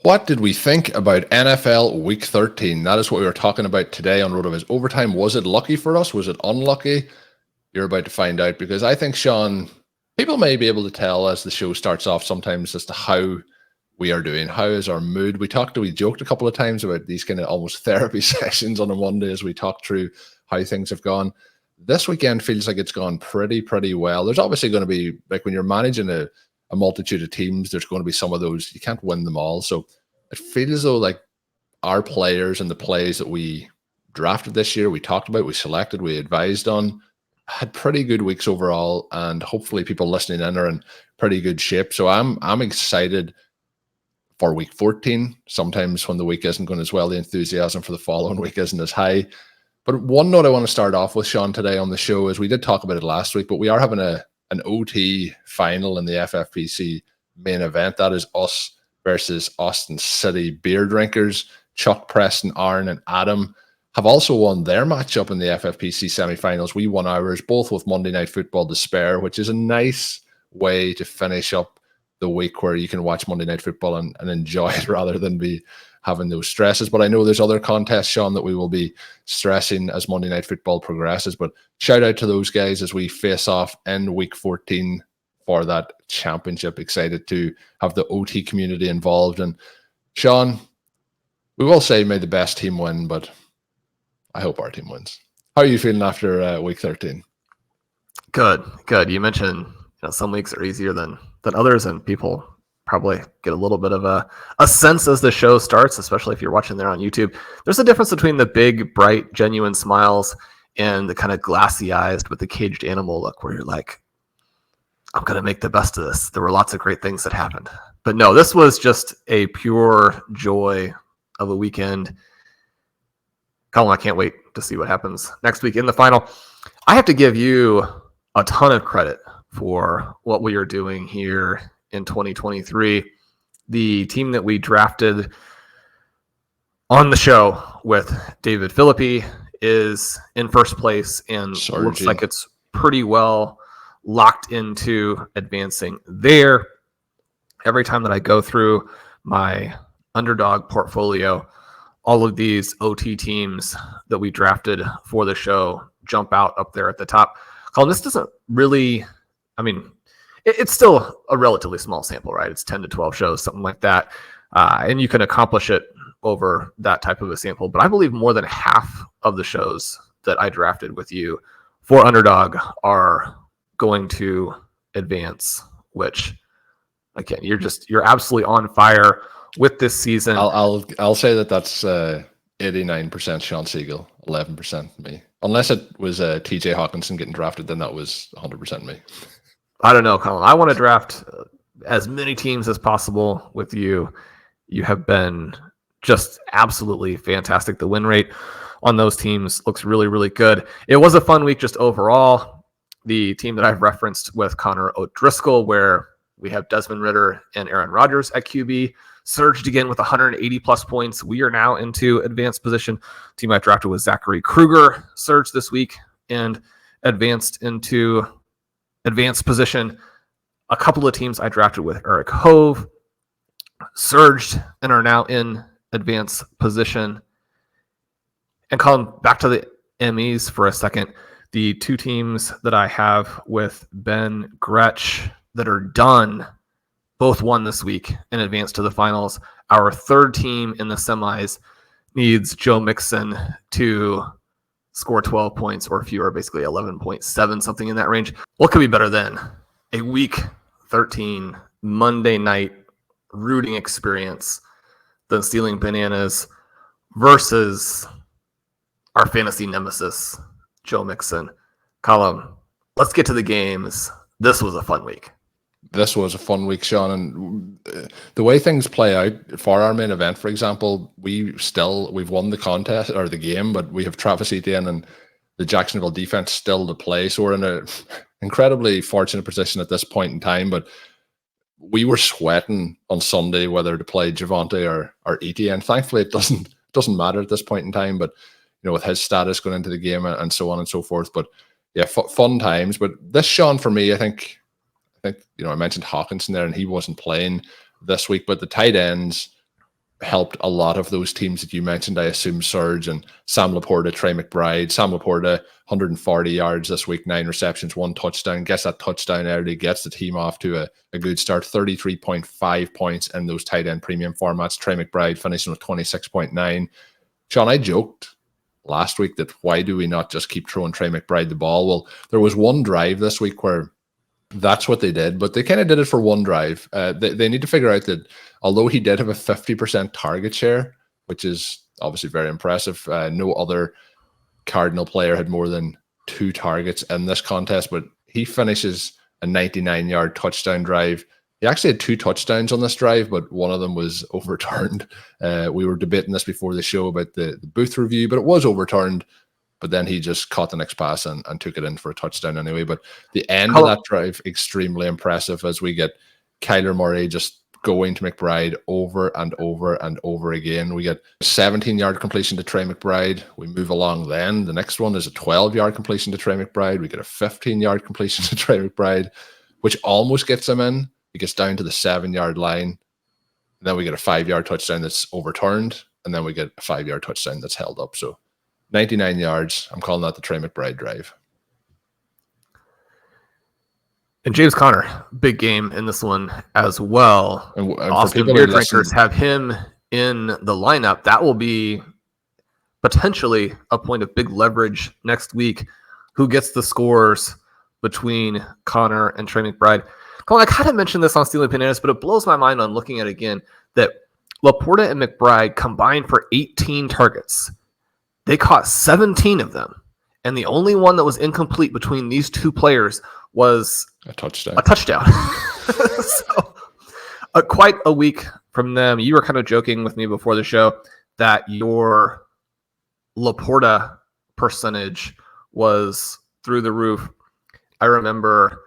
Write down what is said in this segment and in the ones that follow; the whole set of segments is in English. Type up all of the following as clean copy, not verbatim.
What did we think about NFL Week 13? That is what we were talking about today on RotoViz Overtime. Was it lucky for us? Was it unlucky? You're about to find out, because I think, Shawn, people may be able to tell as the show starts off sometimes as to how we are doing. How is our mood? We joked a couple of times about these kind of almost therapy sessions on a Monday as we talk through how things have gone. This weekend feels like it's gone pretty well. There's obviously going to be, like when you're managing a multitude of teams, there's going to be some of those, you can't win them all. So it feels as though like our players and the plays that we drafted this year, we talked about, we selected, we advised on, had pretty good weeks overall, and hopefully people listening in are in pretty good shape. So I'm excited for week 14. Sometimes when the week isn't going as well, the enthusiasm for the following week isn't as high. But one note I want to start off with, Shawn, today on the show is we did talk about it last week, but we are having an OT final in the FFPC main event. That is us versus Austin City beer drinkers. Chuck, Preston, Aaron, and Adam have also won their matchup in the FFPC semifinals. We won ours, both with Monday Night Football to spare, which is a nice way to finish up the week where you can watch Monday Night Football and enjoy it rather than be having those stresses. But I know there's other contests, Shawn, that we will be stressing as Monday Night Football progresses. But shout out to those guys as we face off in week 14 for that championship. Excited to have the OT community involved. And Shawn, we will say may the best team win, but I hope our team wins. How are you feeling after week 13? Good. You mentioned some weeks are easier than others, and people probably get a little bit of a sense as the show starts, especially if you're watching there on YouTube. There's a difference between the big, bright, genuine smiles and the kind of glassy eyes with the caged animal look where you're like, I'm going to make the best of this. There were lots of great things that happened. But no, this was just a pure joy of a weekend. Colm, I can't wait to see what happens next week in the final. I have to give you a ton of credit for what we are doing here in 2023. The team that we drafted on the show with David Philippi is in first place and looks like it's pretty well locked into advancing there. Every time that I go through my Underdog portfolio, all of these OT teams that we drafted for the show jump out up there at the top. Colm, this doesn't really, it's still a relatively small sample, right? It's 10 to 12 shows, something like that. And you can accomplish it over that type of a sample. But I believe more than half of the shows that I drafted with you for Underdog are going to advance, which, again, you're absolutely on fire with this season. I'll say that's 89% Shawn Siegele, 11% me. Unless it was TJ Hawkinson getting drafted, then that was 100% me. I don't know, Colm. I want to draft as many teams as possible with you. You have been just absolutely fantastic. The win rate on those teams looks really, really good. It was a fun week just overall. The team that I've referenced with Connor O'Driscoll, where we have Desmond Ridder and Aaron Rodgers at QB, surged again with 180 plus points. We are now into advanced position. Team I drafted with Zachary Kruger surged this week and advanced into advanced position. A couple of teams I drafted with Eric Hove surged and are now in advanced position. And Colm, back to the MEs for a second. The two teams that I have with Ben Gretsch that are done both won this week and advanced to the finals. Our third team in the semis needs Joe Mixon to score 12 points or fewer, basically 11.7, something in that range. What could be better than a week 13 Monday night rooting experience than stealing bananas versus our fantasy nemesis, Joe Mixon? Colm, let's get to the games. This was a fun week. This was a fun week, Shawn, and the way things play out for our main event, for example, we've won the contest or the game, but we have Travis Etienne and the Jacksonville defense still to play. So we're in an incredibly fortunate position at this point in time. But we were sweating on Sunday whether to play Javonte or Etienne. Thankfully, it doesn't matter at this point in time. But with his status going into the game and so on and so forth. But yeah, fun times. But this, Shawn, for me, I think I mentioned Hawkinson there, and he wasn't playing this week. But the tight ends, helped a lot of those teams that you mentioned. I assume Surge and Sam LaPorta, Trey McBride. Sam LaPorta, 140 yards this week, 9 receptions, 1 touchdown. Gets that touchdown early, gets the team off to a good start. 33.5 points in those tight end premium formats. Trey McBride finishing with 26.9. Shawn, I joked last week that why do we not just keep throwing Trey McBride the ball? Well, there was one drive this week where that's what they did, but they kind of did it for one drive. They need to figure out that although he did have a 50% target share, which is obviously very impressive, no other Cardinal player had more than 2 targets in this contest, but he finishes a 99-yard touchdown drive. He actually had 2 touchdowns on this drive, but one of them was overturned. We were debating this before the show about the booth review, but it was overturned. But then he just caught the next pass and took it in for a touchdown anyway. But the end of that drive, extremely impressive as we get Kyler Murray just going to McBride over and over and over again. We get a 17-yard completion to Trey McBride. We move along then. The next one is a 12-yard completion to Trey McBride. We get a 15-yard completion to Trey McBride, which almost gets him in. He gets down to the 7-yard line. And then we get a 5-yard touchdown that's overturned. And then we get a 5-yard touchdown that's held up. So 99 yards. I'm calling that the Trey McBride drive. And James Conner, big game in this one as well. And Austin Beer Drinkers have him in the lineup. That will be potentially a point of big leverage next week. Who gets the scores between Conner and Trey McBride? Colm, I kind of mentioned this on Stealing Bananas, but it blows my mind on looking at it again that LaPorta and McBride combined for 18 targets. They caught 17 of them, and the only one that was incomplete between these 2 players was a touchdown. So, quite a week from them. You were kind of joking with me before the show that your LaPorta percentage was through the roof. I remember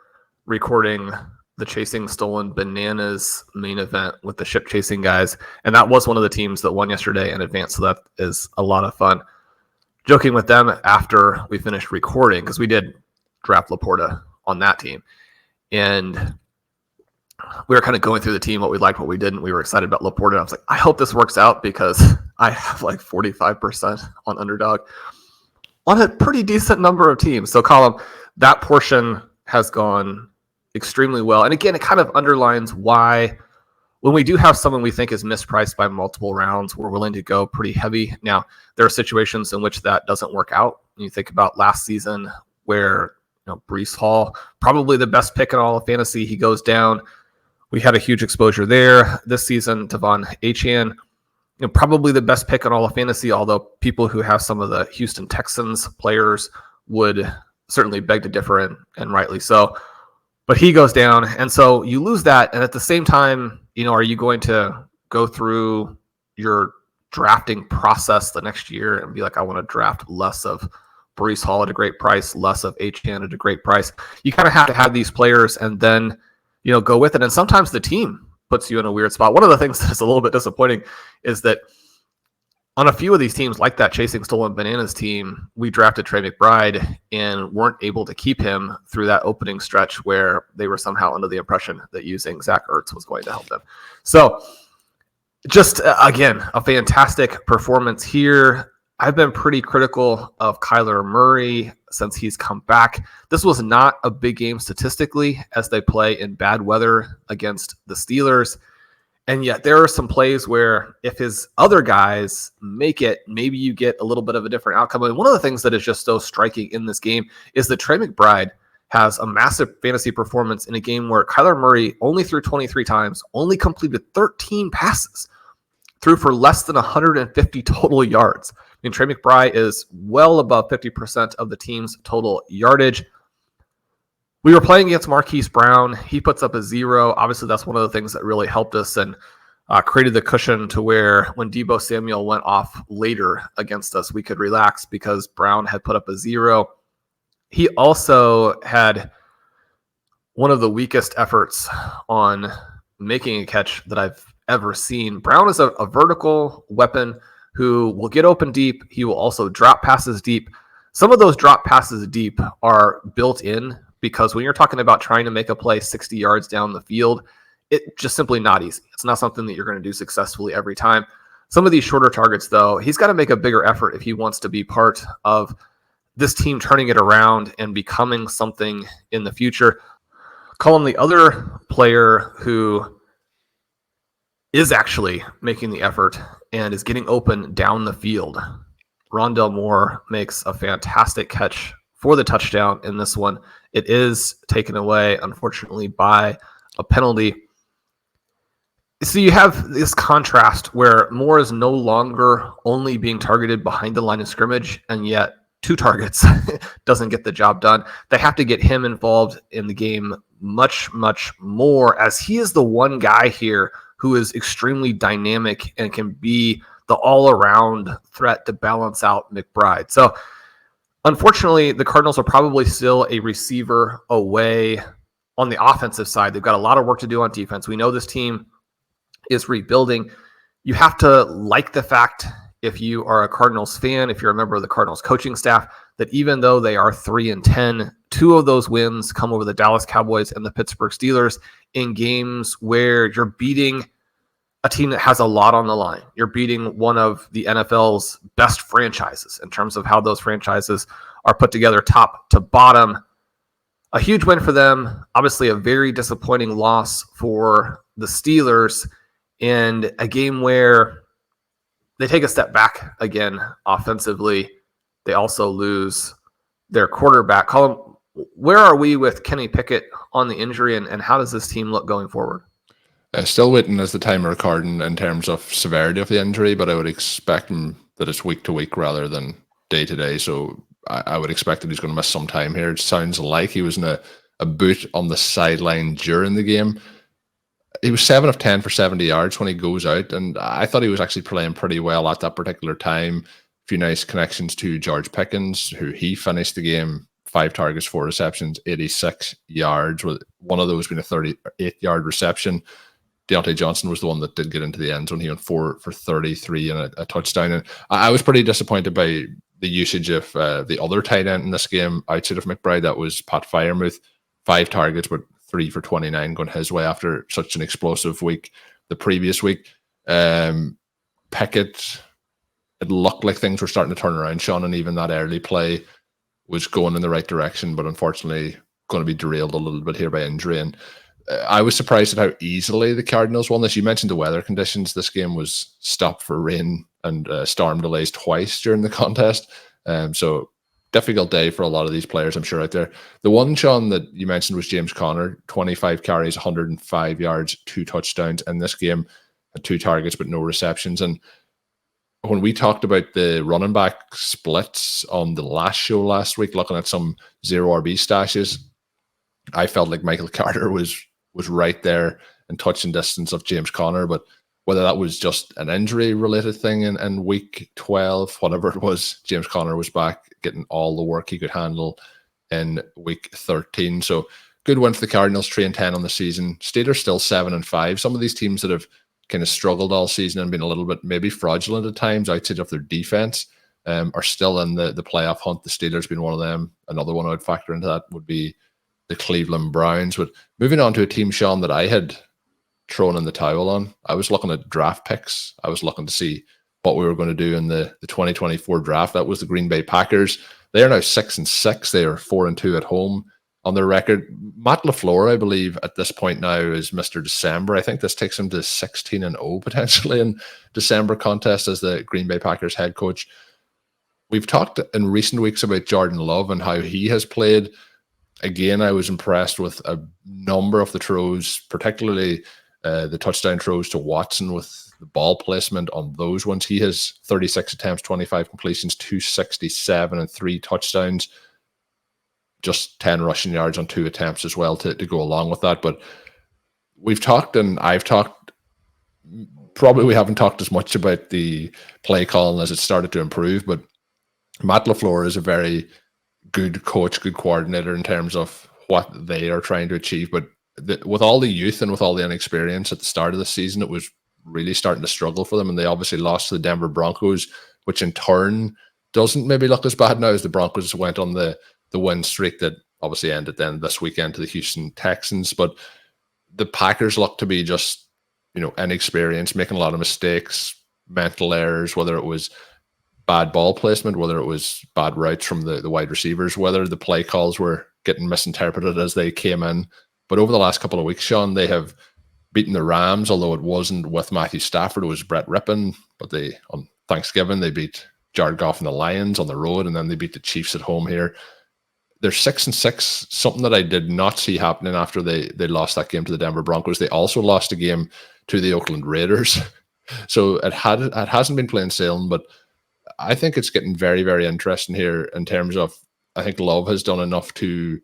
recording the Chasing Stolen Bananas main event with the ship chasing guys, and that was one of the teams that won yesterday in advance, so that is a lot of fun. Joking with them after we finished recording, because we did draft LaPorta on that team. And we were kind of going through the team, what we liked, what we didn't. We were excited about LaPorta. I was like, I hope this works out because I have like 45% on Underdog on a pretty decent number of teams. So Colm, that portion has gone extremely well. And again, it kind of underlines why when we do have someone we think is mispriced by multiple rounds, we're willing to go pretty heavy. Now, there are situations in which that doesn't work out. You think about last season where Breece Hall, probably the best pick in all of fantasy, he goes down. We had a huge exposure there. This season, Devon Achane, probably the best pick in all of fantasy, although people who have some of the Houston Texans players would certainly beg to differ, and rightly so. But he goes down, and so you lose that. And at the same time, are you going to go through your drafting process the next year and be like, I want to draft less of Breece Hall at a great price, less of Achane at a great price? You kind of have to have these players and then, go with it. And sometimes the team puts you in a weird spot. One of the things that's a little bit disappointing is that on a few of these teams, like that Chasing Stolen Bananas team, we drafted Trey McBride and weren't able to keep him through that opening stretch where they were somehow under the impression that using Zach Ertz was going to help them. So just, again, a fantastic performance here. I've been pretty critical of Kyler Murray since he's come back. This was not a big game statistically as they play in bad weather against the Steelers. And yet there are some plays where if his other guys make it, maybe you get a little bit of a different outcome. And one of the things that is just so striking in this game is that Trey McBride has a massive fantasy performance in a game where Kyler Murray only threw 23 times, only completed 13 passes, threw for less than 150 total yards. I mean, Trey McBride is well above 50% of the team's total yardage. We were playing against Marquise Brown. He puts up a 0. Obviously, that's one of the things that really helped us and created the cushion to where when Deebo Samuel went off later against us, we could relax because Brown had put up a 0. He also had one of the weakest efforts on making a catch that I've ever seen. Brown is a vertical weapon who will get open deep. He will also drop passes deep. Some of those drop passes deep are built in because when you're talking about trying to make a play 60 yards down the field, it's just simply not easy. It's not something that you're going to do successfully every time. Some of these shorter targets, though, he's got to make a bigger effort if he wants to be part of this team turning it around and becoming something in the future. Colm, the other player who is actually making the effort and is getting open down the field, Rondell Moore makes a fantastic catch for the touchdown in this one. It is taken away, unfortunately, by a penalty. So you have this contrast where Moore is no longer only being targeted behind the line of scrimmage, and yet 2 targets doesn't get the job done. They have to get him involved in the game much, much more, as he is the one guy here who is extremely dynamic and can be the all-around threat to balance out McBride. So unfortunately, the Cardinals are probably still a receiver away on the offensive side. They've got a lot of work to do on defense. We know this team is rebuilding. You have to like the fact, if you are a Cardinals fan, if you're a member of the Cardinals coaching staff, that even though they are 3-10, 2 of those wins come over the Dallas Cowboys and the Pittsburgh Steelers in games where you're beating a team that has a lot on the line. You're beating one of the NFL's best franchises in terms of how those franchises are put together top to bottom. A huge win for them. Obviously, a very disappointing loss for the Steelers, and a game where they take a step back again offensively. They also lose their quarterback. Colm, where are we with Kenny Pickett on the injury, and how does this team look going forward? Still waiting as the time of recording in terms of severity of the injury, but I would expect him that it's week to week rather than day to day. So I would expect that he's going to miss some time here. It sounds like he was in a boot on the sideline during the game. He was 7 of 10 for 70 yards when he goes out, and I thought he was actually playing pretty well at that particular time. A few nice connections to George Pickens, who he finished the game 5 targets, 4 receptions, 86 yards, with one of those being a 38-yard reception. Deontay Johnson was the one that did get into the end zone. He went 4 for 33 and a touchdown. And I was pretty disappointed by the usage of the other tight end in this game outside of McBride. That was Pat Freiermuth, 5 targets, but 3 for 29 going his way after such an explosive week the previous week. Pickett, it looked like things were starting to turn around, Shawn, and even that early play was going in the right direction, but unfortunately going to be derailed a little bit here by injury. And I was surprised at how easily the Cardinals won this. You mentioned the weather conditions. This game was stopped for rain and storm delays twice during the contest. So difficult day for a lot of these players, I'm sure, out there. The one, Shawn, that you mentioned was James Conner, 25 carries, 105 yards, 2 touchdowns in this game, had 2 targets but no receptions. And when we talked about the running back splits on the last show last week, looking at some 0 RB stashes, I felt like Michael Carter was right there in touching distance of James Conner, but whether that was just an injury-related thing in week 12, whatever it was, James Conner was back getting all the work he could handle in week 13. So good win for the Cardinals, 3-10 on the season. Steelers still 7-5. Some of these teams that have kind of struggled all season and been a little bit maybe fraudulent at times outside of their defense are still in the playoff hunt. The Steelers being one of them. Another one I would factor into that would be the Cleveland Browns. But moving on to a team, Shawn, that I had thrown in the towel on. I was looking at draft picks. I was looking to see what we were going to do in the 2024 draft. That was the Green Bay Packers. They are now 6-6. They are 4-2 at home on their record. Matt LaFleur, I believe, at this point now is Mr. December. I think this takes him to 16-0 potentially in December contest as the Green Bay Packers head coach. We've talked in recent weeks about Jordan Love and how he has played. Again, I was impressed with a number of the throws, particularly the touchdown throws to Watson with the ball placement on those ones. He has 36 attempts, 25 completions, 267 and 3 touchdowns. Just 10 rushing yards on 2 attempts as well to go along with that. But we've talked, and I've talked, probably we haven't talked as much about the play calling as it started to improve, but Matt LaFleur is a very good coach, good coordinator in terms of what they are trying to achieve. But with all the youth and with all the inexperience at the start of the season, it was really starting to struggle for them. And they obviously lost to the Denver Broncos, which in turn doesn't maybe look as bad now as the Broncos went on the win streak that obviously ended then this weekend to the Houston Texans. But the Packers look to be just, inexperienced, making a lot of mistakes, mental errors, whether it was bad ball placement, whether it was bad routes from the wide receivers, whether the play calls were getting misinterpreted as they came in. But over the last couple of weeks, Shawn, they have beaten the Rams, although it wasn't with Matthew Stafford, it was Brett Rippon. But on Thanksgiving, they beat Jared Goff and the Lions on the road, and then they beat the Chiefs at home here. They're 6-6, something that I did not see happening after they lost that game to the Denver Broncos. They also lost a game to the Oakland Raiders. So it hasn't been plain sailing, but I think it's getting very, very interesting here in terms of, I think Love has done enough to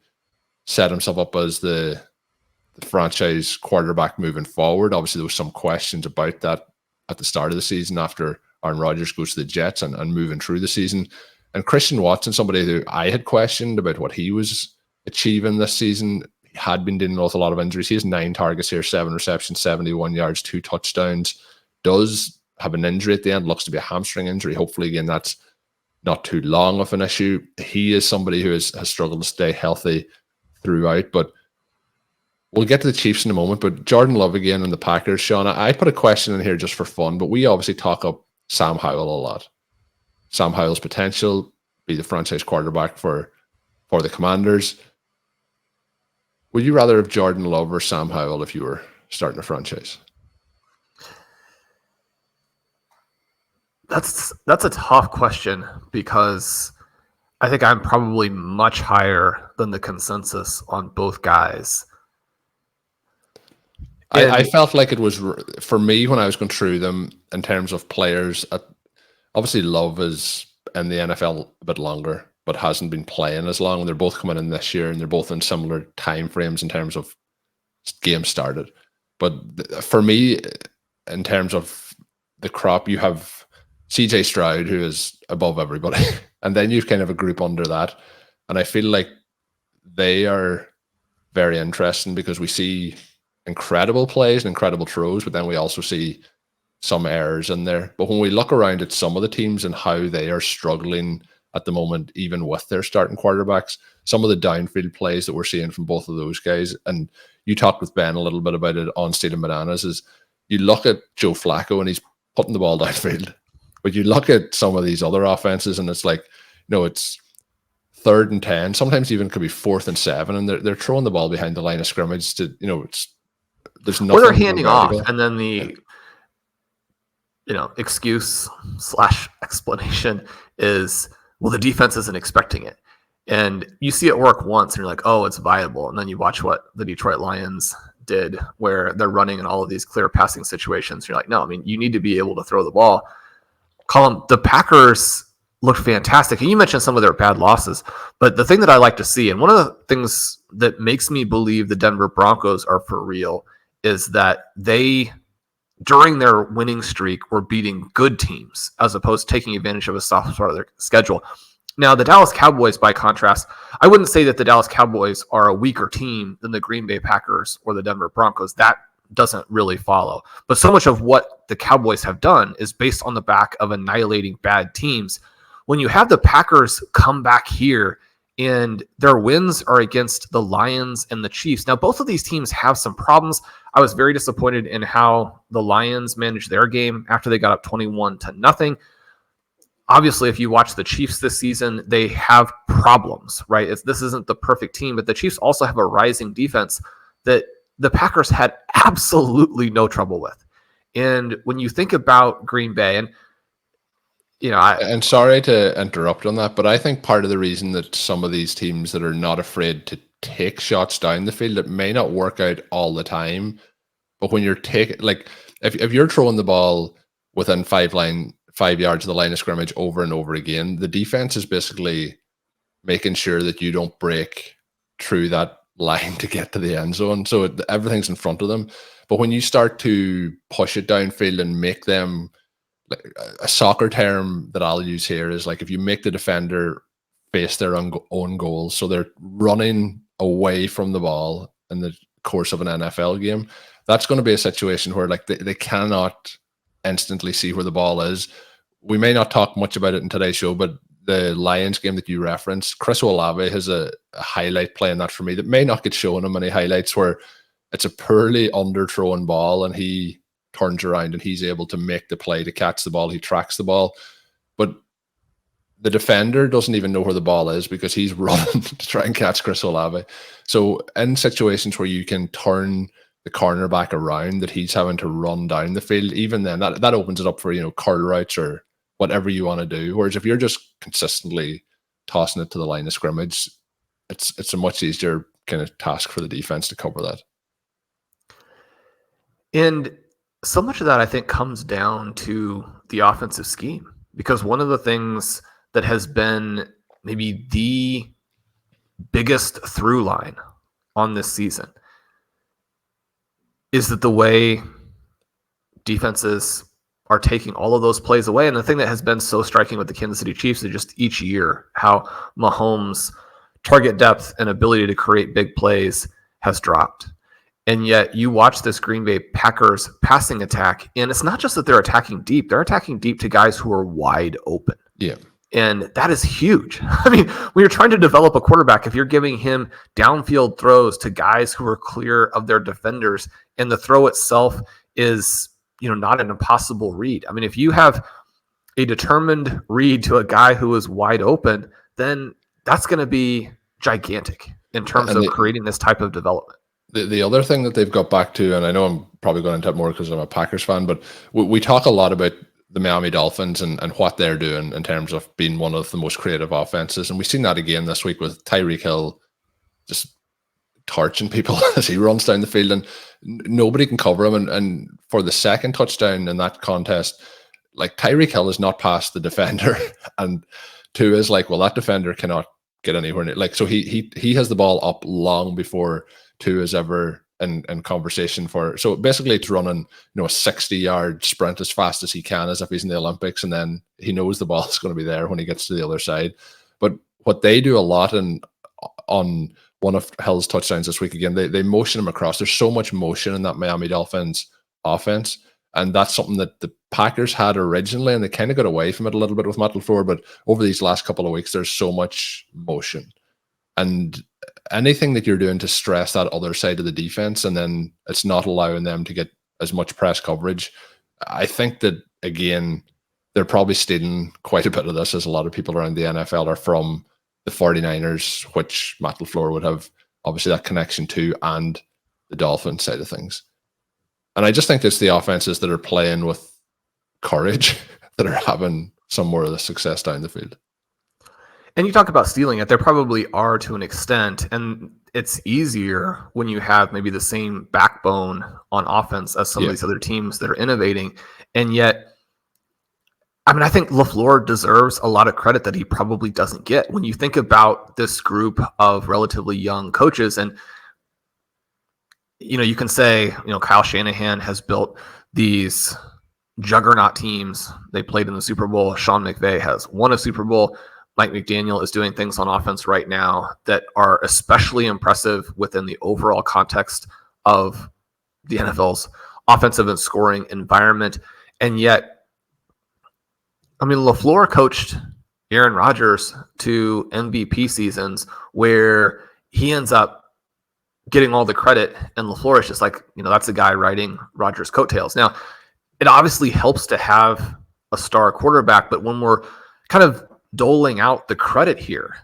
set himself up as the franchise quarterback moving forward. Obviously, there was some questions about that at the start of the season after Aaron Rodgers goes to the Jets and moving through the season. And Christian Watson, somebody who I had questioned about what he was achieving this season, he had been dealing with a lot of injuries. He has 9 targets here, 7 receptions, 71 yards, 2 touchdowns. Does have an injury at the end, looks to be a hamstring injury. Hopefully, again, that's not too long of an issue. He is somebody who has struggled to stay healthy throughout, but we'll get to the Chiefs in a moment. But Jordan Love again and the Packers, Shawn, I put a question in here just for fun, but we obviously talk up Sam Howell a lot. Sam Howell's potential, be the franchise quarterback for the Commanders. Would you rather have Jordan Love or Sam Howell if you were starting a franchise? That's a tough question because I think I'm probably much higher than the consensus on both guys. I felt like it was, for me, when I was going through them in terms of players, obviously Love is in the NFL a bit longer, but hasn't been playing as long. They're both coming in this year, and they're both in similar time frames in terms of games started. But for me, in terms of the crop, you have CJ Stroud, who is above everybody, and then you've kind of a group under that. And I feel like they are very interesting because we see incredible plays and incredible throws, but then we also see some errors in there. But when we look around at some of the teams and how they are struggling at the moment, even with their starting quarterbacks, some of the downfield plays that we're seeing from both of those guys, and you talked with Ben a little bit about it on State of Bananas, is you look at Joe Flacco and he's putting the ball downfield, but you look at some of these other offenses and it's like, it's 3rd and 10, sometimes even could be 4th and 7, and they're throwing the ball behind the line of scrimmage to, there's nothing. Or they're handing off, and then the excuse / explanation is, well, the defense isn't expecting it. And you see it work once and you're like, oh, it's viable. And then you watch what the Detroit Lions did, where they're running in all of these clear passing situations. You're like, no, you need to be able to throw the ball. Colm, the Packers looked fantastic. And you mentioned some of their bad losses, but the thing that I like to see, and one of the things that makes me believe the Denver Broncos are for real, is that they, during their winning streak, were beating good teams as opposed to taking advantage of a soft part of their schedule. Now, the Dallas Cowboys, by contrast, I wouldn't say that the Dallas Cowboys are a weaker team than the Green Bay Packers or the Denver Broncos. That doesn't really follow. But so much of what the Cowboys have done is based on the back of annihilating bad teams. When you have the Packers come back here and their wins are against the Lions and the Chiefs. Now, both of these teams have some problems. I was very disappointed in how the Lions managed their game after they got up 21-0. Obviously, if you watch the Chiefs this season, they have problems, right? This isn't the perfect team, but the Chiefs also have a rising defense that the Packers had absolutely no trouble with. And when you think about Green Bay, and and sorry to interrupt on that, but I think part of the reason that some of these teams that are not afraid to take shots down the field, it may not work out all the time, but when you're taking, like, if you're throwing the ball within 5 yards of the line of scrimmage over and over again, the defense is basically making sure that you don't break through that line to get to the end zone. So everything's in front of them. But when you start to push it downfield and make them, like a soccer term that I'll use here is like, if you make the defender face their own goals, so they're running away from the ball in the course of an NFL game, that's going to be a situation where like they cannot instantly see where the ball is. We may not talk much about it in today's show, but the Lions game that you referenced, Chris Olave has a highlight play in that for me that may not get shown in many highlights, where it's a poorly underthrown ball and he turns around and he's able to make the play to catch the ball. He tracks the ball. But the defender doesn't even know where the ball is because he's running to try and catch Chris Olave. So in situations where you can turn the cornerback around, that he's having to run down the field, even then that opens it up for, curl routes or whatever you want to do. Whereas if you're just consistently tossing it to the line of scrimmage, it's a much easier kind of task for the defense to cover that. And so much of that, I think, comes down to the offensive scheme, because one of the things that has been maybe the biggest through line on this season is that the way defenses are taking all of those plays away. And the thing that has been so striking with the Kansas City Chiefs is just each year how Mahomes' target depth and ability to create big plays has dropped. And yet you watch this Green Bay Packers passing attack, and it's not just that they're attacking deep. They're attacking deep to guys who are wide open. Yeah. And that is huge. I mean, when you're trying to develop a quarterback, if you're giving him downfield throws to guys who are clear of their defenders, and the throw itself is, not an impossible read. I mean, if you have a determined read to a guy who is wide open, then that's going to be gigantic in terms of creating this type of development. The other thing that they've got back to, and I know I'm probably going into it more because I'm a Packers fan, but we talk a lot about the Miami Dolphins and what they're doing in terms of being one of the most creative offenses. And we've seen that again this week with Tyreek Hill just torching people as he runs down the field, and nobody can cover him. And for the second touchdown in that contest, like, Tyreek Hill is not past the defender, and Tua is like, well, that defender cannot get anywhere near. Like, so he has the ball up long before Tua is ever in conversation for. So basically it's running, a 60-yard sprint as fast as he can, as if he's in the Olympics, and then he knows the ball is going to be there when he gets to the other side. But what they do a lot, and on one of Hill's touchdowns this week again, they motion him across. There's so much motion in that Miami Dolphins offense, and that's something that the Packers had originally, and they kind of got away from it a little bit with Matt LaFleur, but over these last couple of weeks, there's so much motion. And anything that you're doing to stress that other side of the defense, and then it's not allowing them to get as much press coverage, I think that, again, they're probably stealing quite a bit of this, as a lot of people around the NFL are from the 49ers, which Matt LaFleur would have obviously that connection to, and the Dolphins side of things. And I just think it's the offenses that are playing with courage that are having some more of the success down the field. And you talk about stealing it. There probably are to an extent, and it's easier when you have maybe the same backbone on offense as some of these other teams that are innovating. And yet, I mean, I think LaFleur deserves a lot of credit that he probably doesn't get. When you think about this group of relatively young coaches, and, you can say, Kyle Shanahan has built these juggernaut teams. They played in the Super Bowl. Sean McVay has won a Super Bowl. Mike McDaniel is doing things on offense right now that are especially impressive within the overall context of the NFL's offensive and scoring environment. And yet, I mean, LaFleur coached Aaron Rodgers to MVP seasons where he ends up getting all the credit, and LaFleur is just like, that's a guy riding Rodgers' coattails. Now, it obviously helps to have a star quarterback, but when we're kind of doling out the credit here,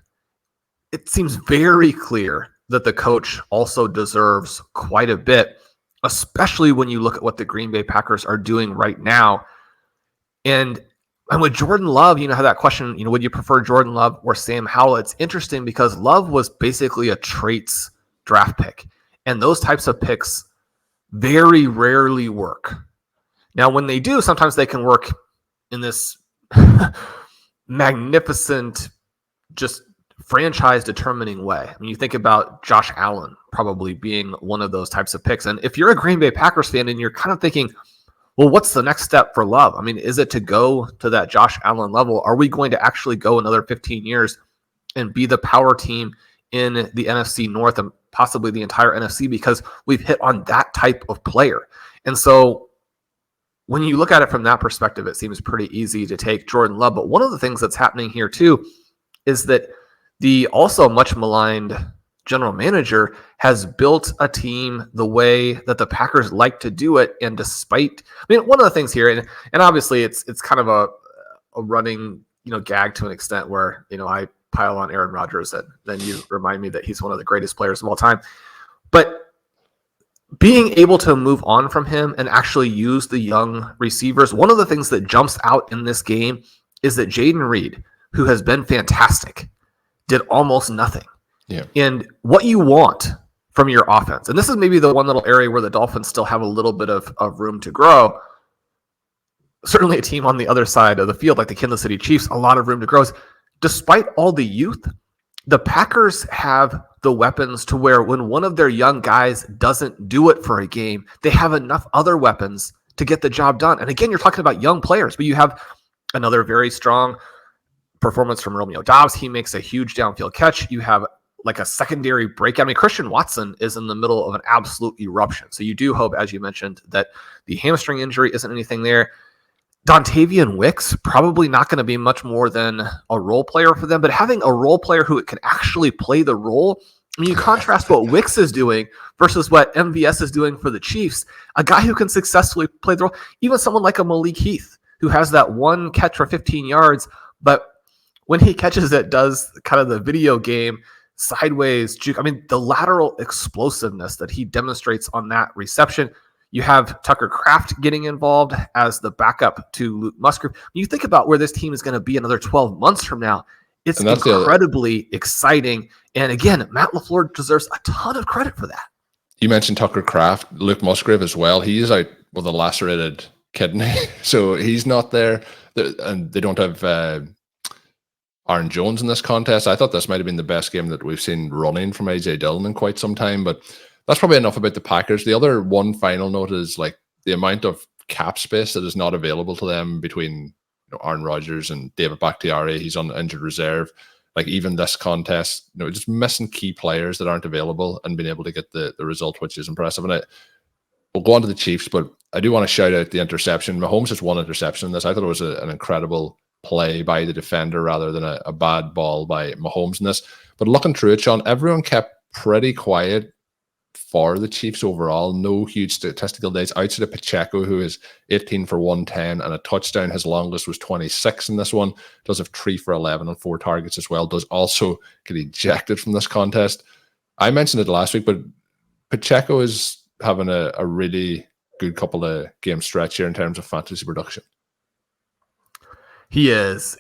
it seems very clear that the coach also deserves quite a bit, especially when you look at what the Green Bay Packers are doing right now. And with Jordan Love, how that question, would you prefer Jordan Love or Sam Howell? It's interesting because Love was basically a traits draft pick, and those types of picks very rarely work. Now, when they do, sometimes they can work in this magnificent, just franchise determining way. I mean, you think about Josh Allen probably being one of those types of picks. And if you're a Green Bay Packers fan and you're kind of thinking, well, what's the next step for Love? I mean, is it to go to that Josh Allen level? Are we going to actually go another 15 years and be the power team in the NFC North and possibly the entire NFC because we've hit on that type of player? And so when you look at it from that perspective, it seems pretty easy to take Jordan Love. But one of the things that's happening here too is that the also much maligned general manager has built a team the way that the Packers like to do it. And despite, one of the things here, and obviously it's kind of a running, gag to an extent where, I pile on Aaron Rodgers and then you remind me that he's one of the greatest players of all time. But being able to move on from him and actually use the young receivers, one of the things that jumps out in this game is that Jaden Reed, who has been fantastic, did almost nothing. Yeah. And what you want from your offense, and this is maybe the one little area where the Dolphins still have a little bit of room to grow. Certainly a team on the other side of the field, like the Kansas City Chiefs, a lot of room to grow. Despite all the youth, the Packers have the weapons to where when one of their young guys doesn't do it for a game, they have enough other weapons to get the job done. And again, you're talking about young players, but you have another very strong performance from Romeo Doubs. He makes a huge downfield catch. You have like a secondary breakout. Christian Watson is in the middle of an absolute eruption. So you do hope, as you mentioned, that the hamstring injury isn't anything there. Dontavian Wicks, probably not going to be much more than a role player for them, but having a role player who can actually play the role, you contrast what Wicks is doing versus what MVS is doing for the Chiefs, a guy who can successfully play the role, even someone like a Malik Heath, who has that one catch for 15 yards, but when he catches it, does kind of the video game sideways juke. The lateral explosiveness that he demonstrates on that reception. You have Tucker Kraft getting involved as the backup to Luke Musgrave. You think about where this team is going to be another 12 months from now. It's incredibly exciting. And again, Matt LaFleur deserves a ton of credit for that. You mentioned Tucker Kraft, Luke Musgrave as well. He is out with a lacerated kidney, so he's not there. And they don't have Aaron Jones in this contest. I thought this might have been the best game that we've seen running from AJ Dillon in quite some time, but that's probably enough about the Packers. The other one final note is like the amount of cap space that is not available to them between Aaron Rodgers and David Bakhtiari. He's on injured reserve. Like even this contest, just missing key players that aren't available and being able to get the result, which is impressive. And we'll go on to the Chiefs, but I do want to shout out the interception. Mahomes has one interception in this. I thought it was an incredible play by the defender rather than a bad ball by Mahomes in this. But looking through it, Shawn, everyone kept pretty quiet for the Chiefs overall. No huge statistical days outside of Pacheco, who is 18 for 110 and a touchdown. His longest was 26 in this one. Does have 3 for 11 on 4 targets as well. Does also get ejected from this contest. I mentioned it last week, but Pacheco is having a really good couple of game stretch here in terms of fantasy production. He is.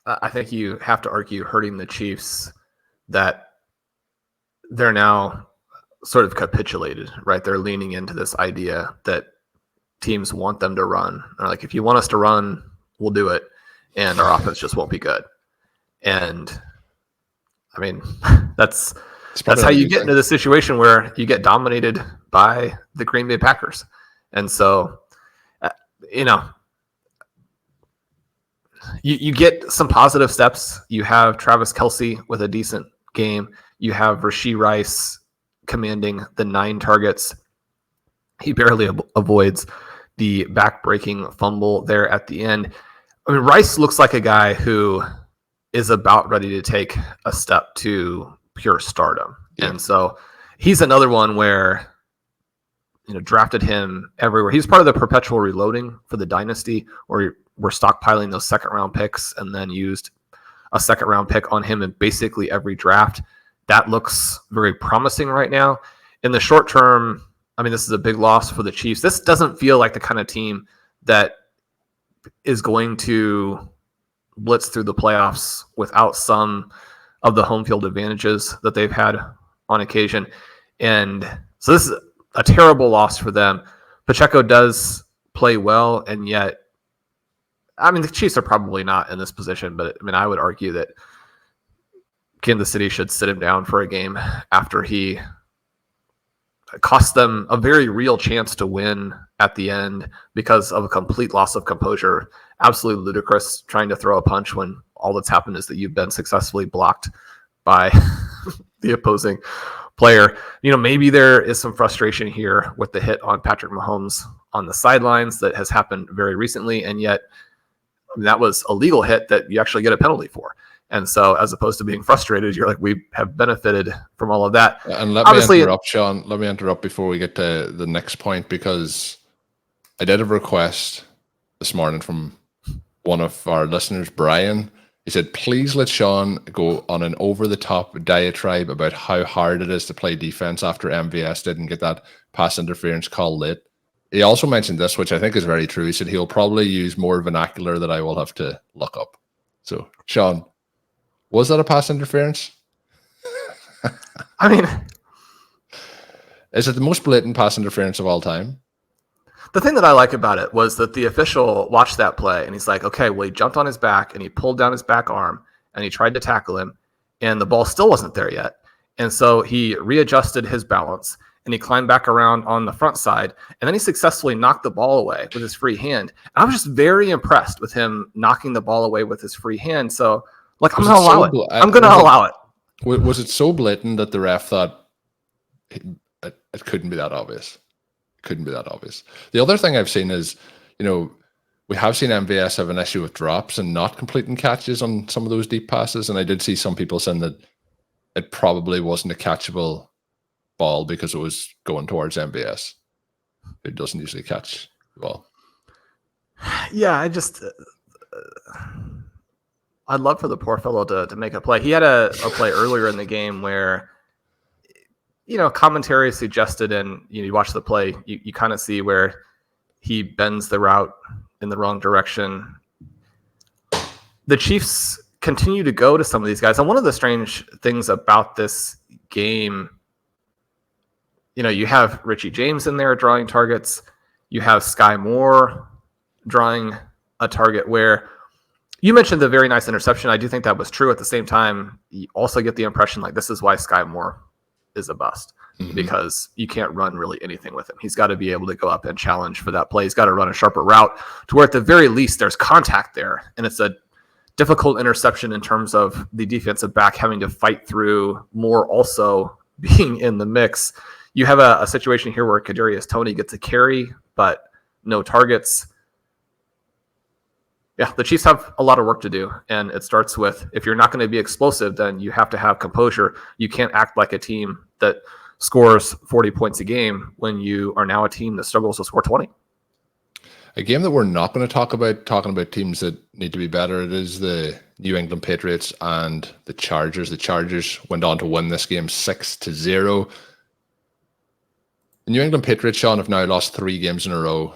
I think you have to argue hurting the Chiefs that they're now sort of capitulated, right? They're leaning into this idea that teams want them to run. They're like, if you want us to run, we'll do it. And our offense just won't be good. And that's how you get into the situation where you get dominated by the Green Bay Packers. And so, you get some positive steps. You have Travis Kelce with a decent game. You have Rashee Rice commanding the 9 targets. He barely avoids the back-breaking fumble there at the end. Rice looks like a guy who is about ready to take a step to pure stardom. Yeah. And so he's another one where, drafted him everywhere. He's part of the perpetual reloading for the dynasty, where we're stockpiling those second-round picks and then used a second-round pick on him in basically every draft. That looks very promising right now. In the short term, this is a big loss for the Chiefs. This doesn't feel like the kind of team that is going to blitz through the playoffs without some of the home field advantages that they've had on occasion. And so this is a terrible loss for them. Pacheco does play well, and yet, the Chiefs are probably not in this position, but I would argue that Kansas City should sit him down for a game after he cost them a very real chance to win at the end because of a complete loss of composure. Absolutely ludicrous trying to throw a punch when all that's happened is that you've been successfully blocked by the opposing player. Maybe there is some frustration here with the hit on Patrick Mahomes on the sidelines that has happened very recently, and yet that was a legal hit that you actually get a penalty for. And so as opposed to being frustrated, you're like, we have benefited from all of that. And let me interrupt, Shawn. Let me interrupt before we get to the next point, because I did have a request this morning from one of our listeners, Brian. He said, please let Shawn go on an over-the-top diatribe about how hard it is to play defense after MVS didn't get that pass interference call late. He also mentioned this, which I think is very true. He said he'll probably use more vernacular that I will have to look up. So, Shawn, was that a pass interference? I mean, is it the most blatant pass interference of all time? The thing that I like about it was that the official watched that play and he's like, okay, well, he jumped on his back and he pulled down his back arm and he tried to tackle him and the ball still wasn't there yet. And so he readjusted his balance and he climbed back around on the front side and then he successfully knocked the ball away with his free hand. And I was just very impressed with him knocking the ball away with his free hand. So, like, I'm going to allow it. I'm going to allow it. Was it so blatant that the ref thought it couldn't be that obvious? Couldn't be that obvious. The other thing I've seen is, we have seen MVS have an issue with drops and not completing catches on some of those deep passes. And I did see some people saying that it probably wasn't a catchable ball because it was going towards MVS. It doesn't usually catch the ball. Yeah, I'd love for the poor fellow to make a play. He had a play earlier in the game where, commentary suggested, and you watch the play, you kind of see where he bends the route in the wrong direction. The Chiefs continue to go to some of these guys. And one of the strange things about this game, you have Richie James in there drawing targets. You have Sky Moore drawing a target where you mentioned the very nice interception. I do think that was true. At the same time, you also get the impression like this is why Sky Moore is a bust, because you can't run really anything with him. He's got to be able to go up and challenge for that play. He's got to run a sharper route to where at the very least there's contact there. And it's a difficult interception in terms of the defensive back having to fight through Moore also being in the mix. You have a situation here where Kadarius Toney gets a carry, but no targets. Yeah, the Chiefs have a lot of work to do, and it starts with, if you're not going to be explosive, then you have to have composure. You can't act like a team that scores 40 points a game when you are now a team that struggles to score 20. A game that we're not going to talk about, talking about teams that need to be better, it is the New England Patriots and the Chargers. The Chargers went on to win this game 6-0. The New England Patriots, Shawn, have now lost 3 games in a row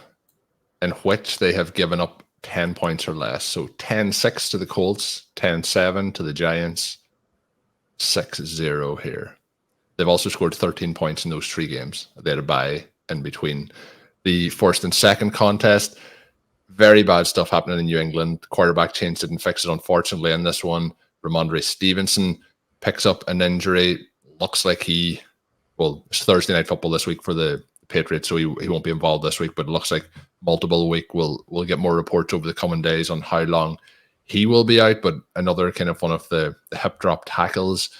in which they have given up 10 points or less. So 10-6 to the Colts, 10-7 to the Giants, 6-0 here. They've also scored 13 points in those 3 games. They had a bye in between the first and second contest. Very bad stuff happening in New England. Quarterback change didn't fix it, unfortunately, in this one. Ramondre Stevenson picks up an injury. Looks like it's Thursday Night Football this week for the Patriots, so he won't be involved this week, but it looks like multiple week. We'll get more reports over the coming days on how long he will be out, but another kind of one of the hip drop tackles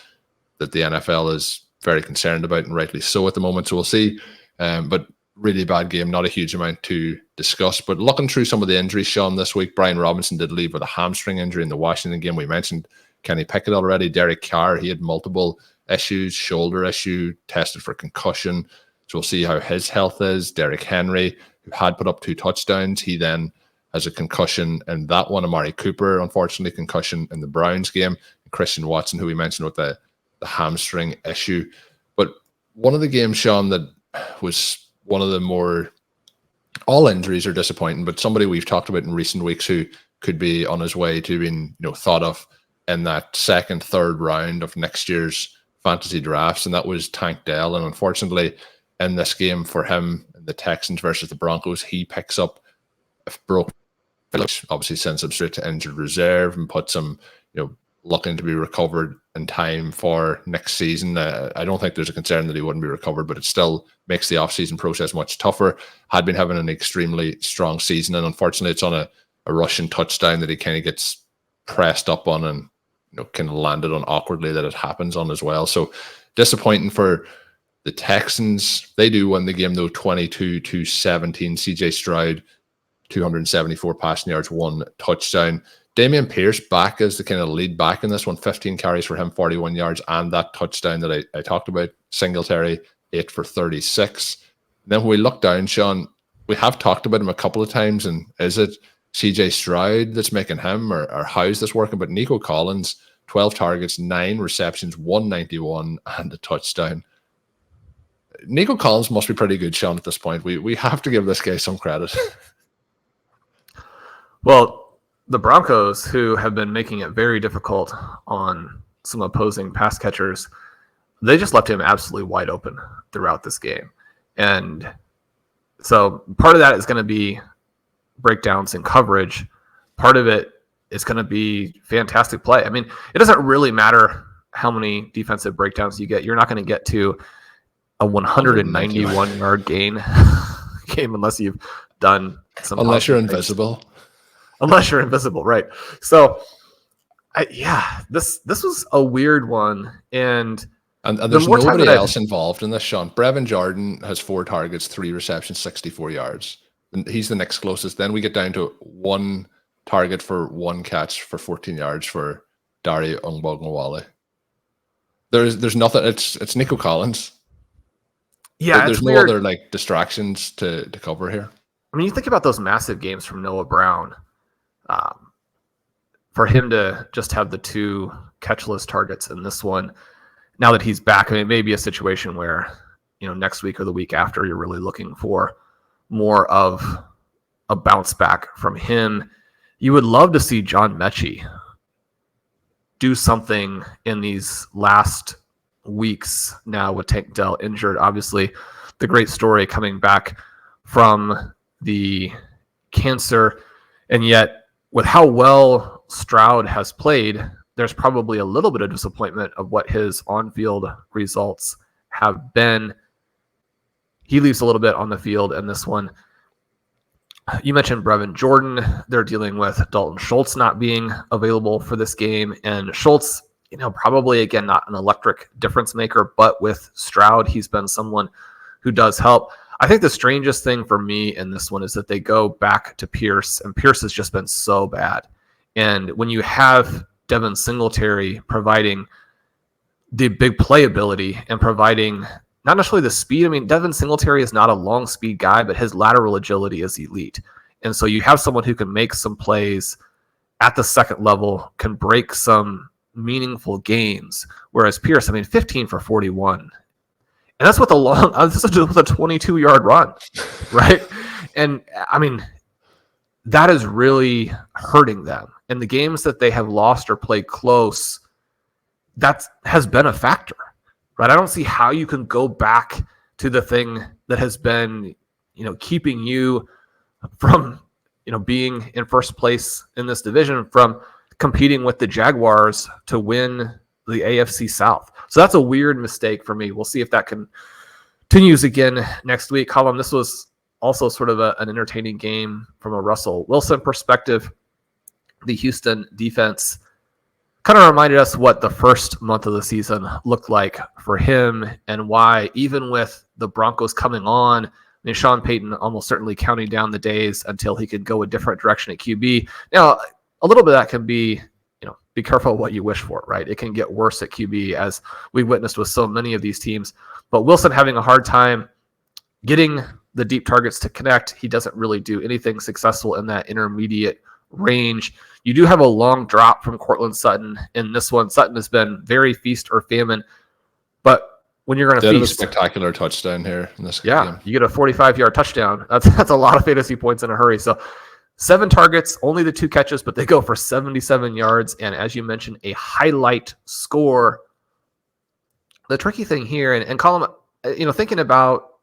that the NFL is very concerned about, and rightly so at the moment, so we'll see. But really bad game, not a huge amount to discuss. But looking through some of the injuries, Shawn, this week, Brian Robinson did leave with a hamstring injury in the Washington game. We mentioned Kenny Pickett already. Derek Carr, he had multiple issues, shoulder issue, tested for concussion. So we'll see how his health is. Derrick Henry, who had put up 2 touchdowns, he then has a concussion in that one. Amari Cooper, unfortunately, concussion in the Browns game. And Christian Watson, who we mentioned with the hamstring issue. But one of the games, Shawn, that was one of the more, all injuries are disappointing, but somebody we've talked about in recent weeks who could be on his way to being thought of in that second, third round of next year's fantasy drafts, and that was Tank Dell. And unfortunately, in this game for him, the Texans versus the Broncos, he picks up a broke, which obviously sends him straight to injured reserve and puts him, looking to be recovered in time for next season. I don't think there's a concern that he wouldn't be recovered, but it still makes the offseason process much tougher. Had been having an extremely strong season, and unfortunately it's on a Russian touchdown that he kind of gets pressed up on and kind of landed on awkwardly that it happens on as well. So disappointing for the Texans. They do win the game though, 22-17. CJ Stroud, 274 passing yards, 1 touchdown. Dameon Pierce back as the kind of lead back in this one, 15 carries for him, 41 yards, and that touchdown that I talked about. Singletary, 8 for 36. And then when we look down, Shawn, we have talked about him a couple of times, and is it CJ Stroud that's making him, or how is this working? But Nico Collins, 12 targets, 9 receptions, 191, and a touchdown. Nico Collins must be pretty good, Shawn, at this point. We have to give this guy some credit. Well, the Broncos, who have been making it very difficult on some opposing pass catchers, they just left him absolutely wide open throughout this game. And so part of that is going to be breakdowns in coverage. Part of it is going to be fantastic play. I mean, it doesn't really matter how many defensive breakdowns you get. You're not going to get to a 191-yard game unless you've done some. Unless you're invisible. Unless you're invisible, right? So, this was a weird one, and there's nobody else involved in this, Shawn. Brevin Jordan has 4 targets, 3 receptions, 64 yards. And he's the next closest. Then we get down to 1 target for 1 catch for 14 yards for Dare Ogunbowale. There's nothing. It's Nico Collins. Yeah, there's no other like distractions to cover here. I mean, you think about those massive games from Noah Brown. For him to just have the 2 catchless targets in this one, now that he's back, I mean, it may be a situation where, next week or the week after, you're really looking for more of a bounce back from him. You would love to see John Mechie do something in these last weeks now with Tank Dell injured. Obviously, the great story coming back from the cancer, and yet with how well Stroud has played, there's probably a little bit of disappointment of what his on-field results have been. He leaves a little bit on the field in this one. You mentioned Brevin Jordan. They're dealing with Dalton Schultz not being available for this game, and Schultz, probably again not an electric difference maker, but with Stroud, he's been someone who does help. I think the strangest thing for me in this one is that they go back to Pierce, and Pierce has just been so bad. And when you have Devin Singletary providing the big playability and providing not necessarily the speed. I mean, Devin Singletary is not a long speed guy, but his lateral agility is elite. And so you have someone who can make some plays at the second level, can break some meaningful games. Whereas Pierce, 15 for 41. And that's with this is with a 22-yard run, right? And that is really hurting them. And the games that they have lost or played close, that has been a factor, right? I don't see how you can go back to the thing that has been, keeping you from, being in first place in this division, from competing with the Jaguars to win the AFC South. So that's a weird mistake for me. We'll see if that continues again next week. Colm, this was also sort of an entertaining game from a Russell Wilson perspective. The Houston defense kind of reminded us what the first month of the season looked like for him, and why, even with the Broncos coming on, Sean Payton almost certainly counting down the days until he could go a different direction at QB. Now, a little bit of that can be, be careful what you wish for, right? It can get worse at QB, as we witnessed with so many of these teams. But Wilson having a hard time getting the deep targets to connect. He doesn't really do anything successful in that intermediate range. You do have a long drop from Courtland Sutton in this one. Sutton has been very feast or famine, but when you're going to feast, a spectacular touchdown here in this game. You get a 45-yard touchdown. That's a lot of fantasy points in a hurry. So 7 targets, only the 2 catches, but they go for 77 yards. And as you mentioned, a highlight score. The tricky thing here, and Colm, thinking about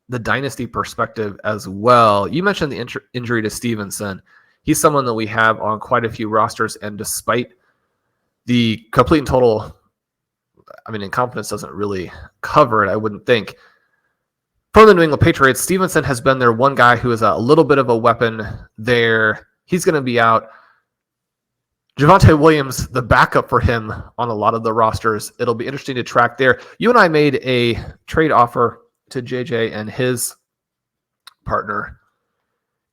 the dynasty perspective as well, you mentioned the injury to Stevenson. He's someone that we have on quite a few rosters, and despite the complete and total, incompetence doesn't really cover it, I wouldn't think. For the New England Patriots, Stevenson has been their one guy who is a little bit of a weapon there. He's going to be out. Javonte Williams, the backup for him on a lot of the rosters. It'll be interesting to track there. You and I made a trade offer to JJ and his partner.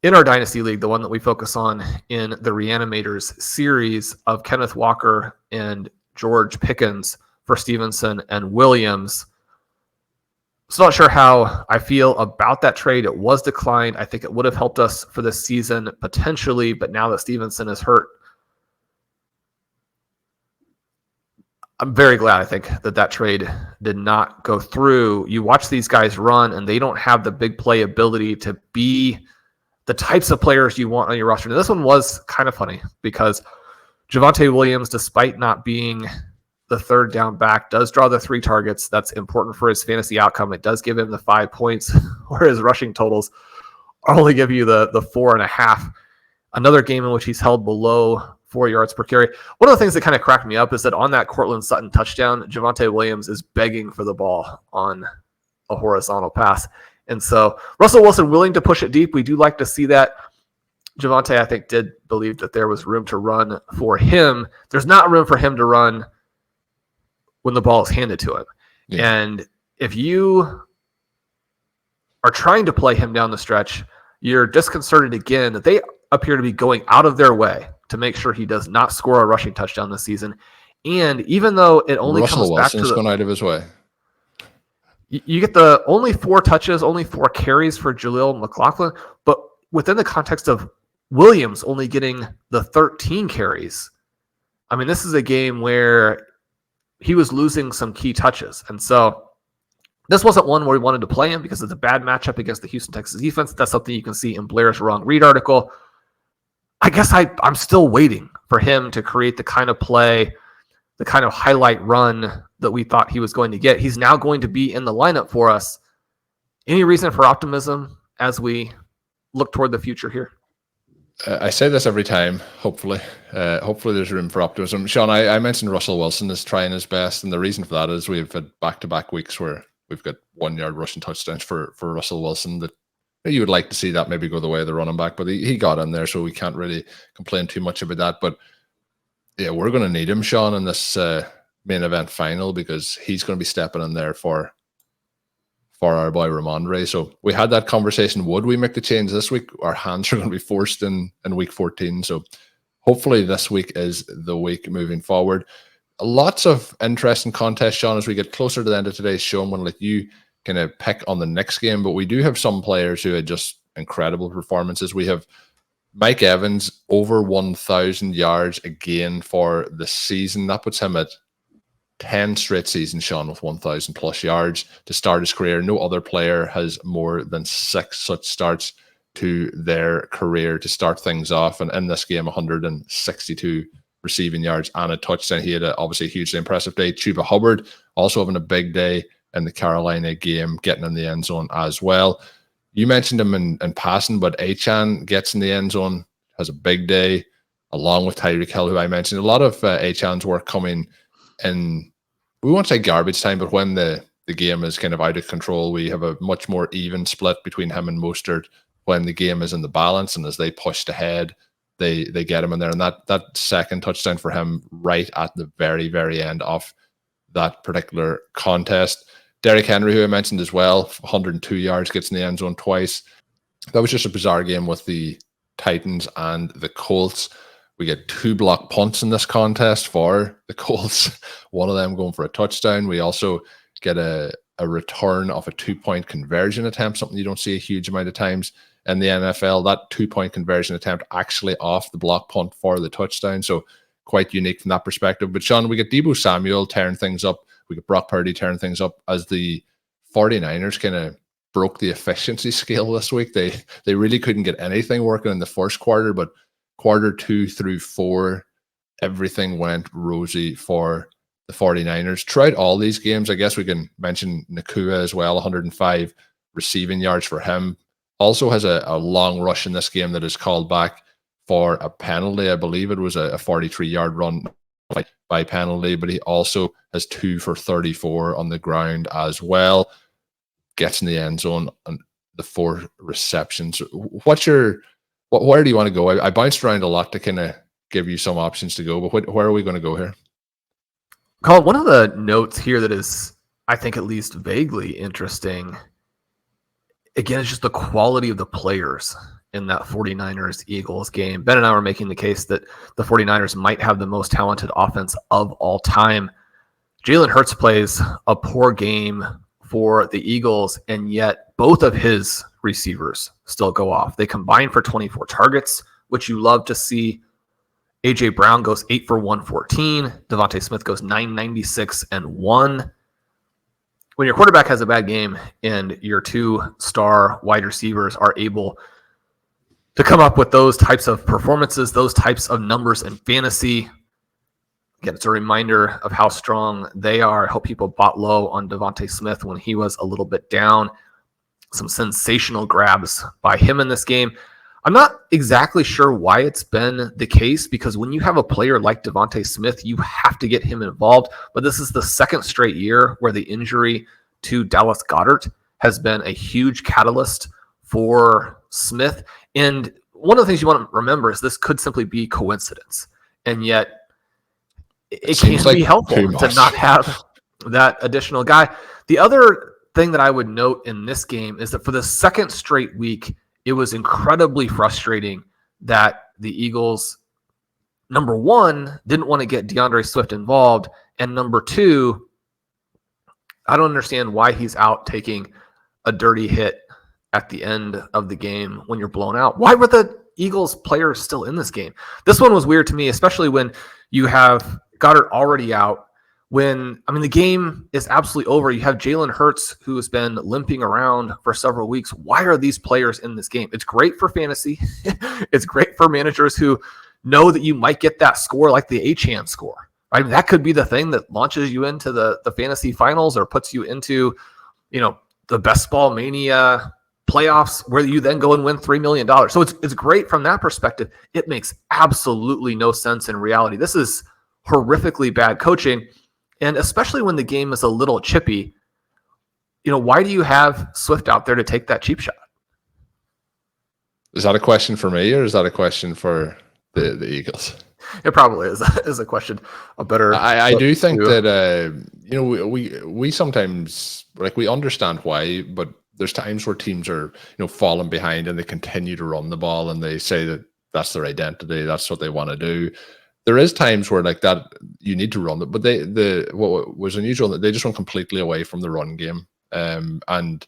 in our Dynasty League, the one that we focus on in the Reanimators series of Kenneth Walker and George Pickens for Stevenson and Williams. Still not sure how I feel about that trade. It was declined. I think it would have helped us for this season potentially, but now that Stevenson is hurt, I'm very glad, I think, that trade did not go through. You watch these guys run, and they don't have the big play ability to be the types of players you want on your roster. Now, this one was kind of funny because Javonte Williams, despite not being the third down back, does draw the 3 targets. That's important for his fantasy outcome. It does give him the 5 points, where his rushing totals only give you the 4.5. Another game in which he's held below 4 yards per carry. One of the things that kind of cracked me up is that on that Cortland Sutton touchdown, Javonte Williams is begging for the ball on a horizontal pass. And so Russell Wilson willing to push it deep. We do like to see that. Javonte, I think, did believe that there was room to run for him. There's not room for him to run when the ball is handed to him. Yeah. And if you are trying to play him down the stretch, you're disconcerted again that they appear to be going out of their way to make sure he does not score a rushing touchdown this season. And even though it only comes back to going out of his way, you get the only 4 touches, only 4 carries for Jaleel McLaughlin, but within the context of Williams only getting the 13 carries, I mean, this is a game where he was losing some key touches. And so this wasn't one where we wanted to play him because it's a bad matchup against the Houston Texans defense. That's something you can see in Blair's Wrong Read article. I guess I'm still waiting for him to create the kind of play, the kind of highlight run that we thought he was going to get. He's now going to be in the lineup for us. Any reason for optimism as we look toward the future here? I say this every time, hopefully. Hopefully there's room for optimism. Shawn, I mentioned Russell Wilson is trying his best, and the reason for that is we've had back-to-back weeks where we've got 1-yard rushing touchdowns for Russell Wilson. That you would like to see that maybe go the way of the running back, but he got in there, so we can't really complain too much about that. But yeah, we're going to need him, Shawn, in this main event final, because he's going to be stepping in there for our boy Ramondre. So we had that conversation. Would we make the change this week? Our hands are going to be forced in week 14. So hopefully this week is the week moving forward. Lots of interesting contests, Shawn, as we get closer to the end of today's show. I'm going to let you kind of pick on the next game, but we do have some players who had just incredible performances. We have Mike Evans over 1,000 yards again for the season. That puts him at 10 straight seasons, Shawn, with 1,000 plus yards to start his career. No other player has more than 6 such starts to their career to start things off. And in this game, 162 receiving yards and a touchdown. He had obviously a hugely impressive day. Chubba Hubbard also having a big day in the Carolina game, getting in the end zone as well. You mentioned him in passing, but Achane gets in the end zone, has a big day, along with Tyreek Hill, who I mentioned. A lot of Achane's work coming in, we won't say garbage time, but when the game is kind of out of control, we have a much more even split between him and Mostert. When the game is in the balance and as they pushed ahead, they get him in there. And that second touchdown for him right at the very, very end of that particular contest. Derrick Henry, who I mentioned as well, 102 yards, gets in the end zone twice. That was just a bizarre game with the Titans and the Colts. We get 2 block punts in this contest for the Colts, one of them going for a touchdown. We also get a return of a 2-point conversion attempt, something you don't see a huge amount of times in the NFL. That 2-point conversion attempt actually off the block punt for the touchdown. So quite unique from that perspective. But Shawn, we get Deebo Samuel tearing things up. We get Brock Purdy tearing things up as the 49ers kind of broke the efficiency scale this week. They really couldn't get anything working in the first quarter, but quarter 2 through 4, everything went rosy for the 49ers. Throughout all these games, I guess we can mention Nacua as well, 105 receiving yards for him. Also has a long rush in this game that is called back for a penalty. I believe it was a 43-yard run by penalty, but he also has 2 for 34 on the ground as well. Gets in the end zone on the 4 receptions. Where do you want to go? I bounced around a lot to kind of give you some options to go, but where are we going to go here? Colm, one of the notes here that is, I think, at least vaguely interesting, again, is just the quality of the players in that 49ers-Eagles game. Ben and I were making the case that the 49ers might have the most talented offense of all time. Jalen Hurts plays a poor game for the Eagles, and yet both of his receivers still go off. They combine for 24 targets, which you love to see. A.J. Brown goes 8 for 114. Devontae Smith goes 996 and 1. When your quarterback has a bad game and your 2-star wide receivers are able to come up with those types of performances, those types of numbers in fantasy, again, it's a reminder of how strong they are. I hope people bought low on Devontae Smith when he was a little bit down. Some sensational grabs by him in this game. I'm not exactly sure why it's been the case, because when you have a player like Devontae Smith, you have to get him involved. But this is the second straight year where the injury to Dallas Goedert has been a huge catalyst for Smith. And one of the things you want to remember is this could simply be coincidence. And yet it can be helpful to not have that additional guy. The other thing that I would note in this game is that for the second straight week, it was incredibly frustrating that the Eagles, number one, didn't want to get DeAndre Swift involved, and number two, I don't understand why he's out taking a dirty hit at the end of the game when you're blown out. Why were the Eagles players still in this game? This one was weird to me, especially when you have Goddard already out. The game is absolutely over. You have Jalen Hurts, who has been limping around for several weeks. Why are these players in this game? It's great for fantasy. It's great for managers who know that you might get that score, like the Achane score. Right? That could be the thing that launches you into the fantasy finals or puts you into, the Best Ball Mania playoffs, where you then go and win $3 million. So it's great from that perspective. It makes absolutely no sense in reality. This is horrifically bad coaching. And especially when the game is a little chippy, why do you have Swift out there to take that cheap shot? Is that a question for me, or is that a question for the Eagles? It probably is a question. I do think that we sometimes, we understand why, but there's times where teams are falling behind and they continue to run the ball and they say that that's their identity, that's what they want to do. There is times where like that you need to run it, but what was unusual that they just went completely away from the run game, and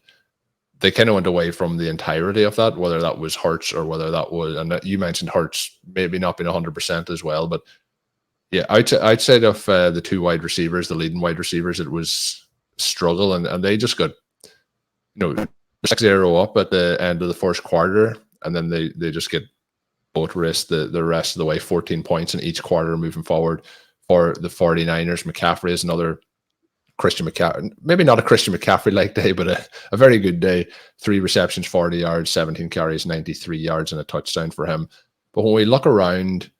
they kind of went away from the entirety of that, whether that was Hurts or whether that was, and you mentioned Hurts maybe not being 100% as well, but yeah, outside of the two wide receivers, the leading wide receivers, it was struggle, and they just got 6-0 up at the end of the first quarter, and then they just get boat race the rest of the way, 14 points in each quarter moving forward for the 49ers. McCaffrey is another Christian McCaffrey, maybe not a Christian McCaffrey-like day, but a very good day. 3 receptions, 40 yards, 17 carries, 93 yards, and a touchdown for him. But when we look around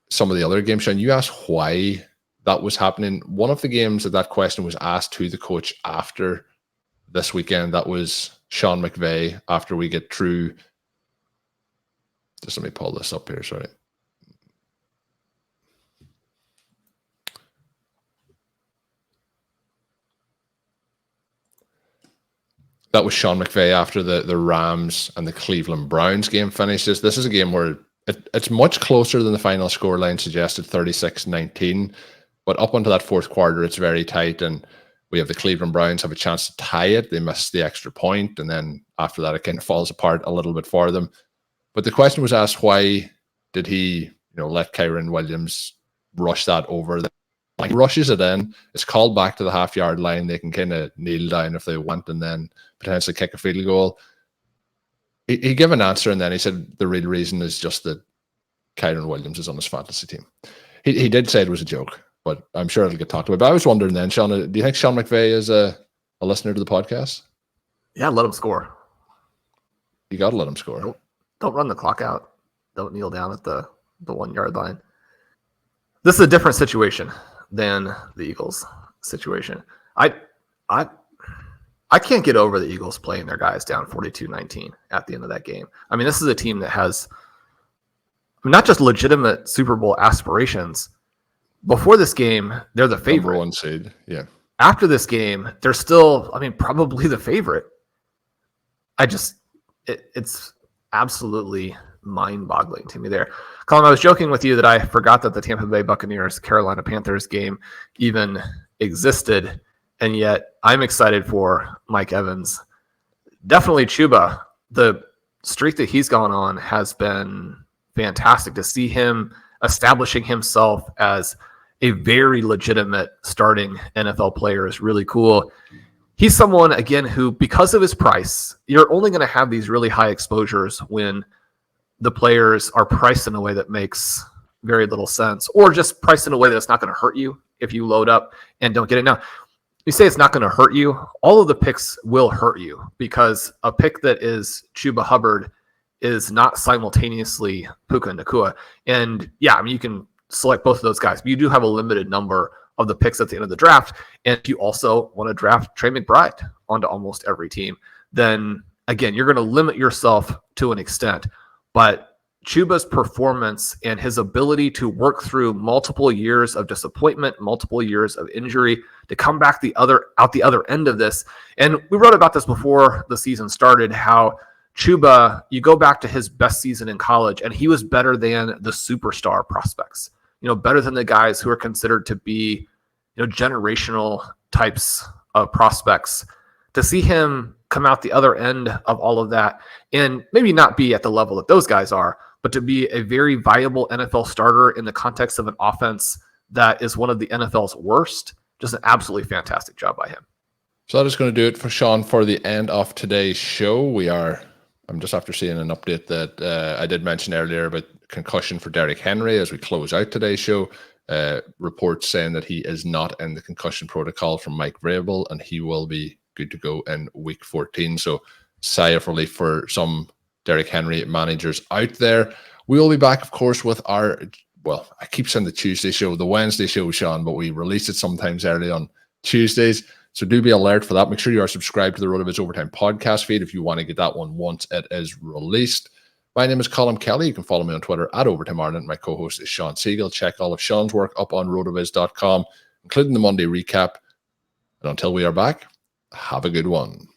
some of the other games, Shawn, you asked why that was happening. One of the games that question was asked to the coach after this weekend, that was Sean McVay, after we get through. Just let me pull this up here, sorry. That was Sean McVay after the Rams and the Cleveland Browns game finishes. This is a game where it's much closer than the final scoreline suggested, 36-19. But up until that fourth quarter, it's very tight, and we have the Cleveland Browns have a chance to tie it. They miss the extra point, and then after that, it kind of falls apart a little bit for them. But the question was asked, why did he, let Kyren Williams rush that over? He rushes it in. It's called back to the half-yard line. They can kind of kneel down if they want and then potentially kick a field goal. He gave an answer, and then he said the real reason is just that Kyren Williams is on his fantasy team. He did say it was a joke, but I'm sure it'll get talked about. But I was wondering then, Shawn, do you think Sean McVay is a listener to the podcast? Yeah, let him score. You got to let him score. Don't run the clock out. Don't kneel down at the 1 yard line. This is a different situation than the Eagles situation. I can't get over the Eagles playing their guys down 42-19 at the end of that game. This is a team that has not just legitimate Super Bowl aspirations. Before this game, they're the favorite. Number 1 seed, yeah. After this game, they're still, probably the favorite. It's absolutely mind-boggling to me there. Colm, I was joking with you that I forgot that the Tampa Bay Buccaneers Carolina Panthers game even existed, and yet I'm excited for Mike Evans. Definitely Chubba. The streak that he's gone on has been fantastic. To see him establishing himself as a very legitimate starting NFL player is really cool. He's someone, again, who, because of his price, you're only going to have these really high exposures when the players are priced in a way that makes very little sense, or just priced in a way that's not going to hurt you if you load up and don't get it. Now, you say it's not going to hurt you. All of the picks will hurt you, because a pick that is Chubba Hubbard is not simultaneously Puka and Nacua. And yeah, I mean, you can select both of those guys, but you do have a limited number of the picks at the end of the draft. And if you also want to draft Trey McBride onto almost every team, then again, you're going to limit yourself to an extent. But Chubba's performance and his ability to work through multiple years of disappointment, multiple years of injury, to come back out the other end of this. And we wrote about this before the season started, how Chubba, you go back to his best season in college, and he was better than the superstar prospects, better than the guys who are considered to be, generational types of prospects. To see him come out the other end of all of that, and maybe not be at the level that those guys are, but to be a very viable NFL starter in the context of an offense that is one of the NFL's worst, just an absolutely fantastic job by him. So that is going to do it for Shawn for the end of today's show. I'm just after seeing an update that I did mention earlier about concussion for Derrick Henry as we close out today's show. Reports saying that he is not in the concussion protocol from Mike Vrabel, and he will be good to go in week 14. So sigh of relief for some Derrick Henry managers out there. We'll be back, of course, with our, I keep saying the Tuesday show, the Wednesday show, Shawn, but we release it sometimes early on Tuesdays. So do be alert for that. Make sure you are subscribed to the RotoViz Overtime podcast feed if you want to get that one once it is released. My name is Colm Kelly. You can follow me on Twitter at Overtime Ireland. My co-host is Shawn Siegele. Check all of Shawn's work up on rotoviz.com, including the Monday recap. And until we are back, have a good one.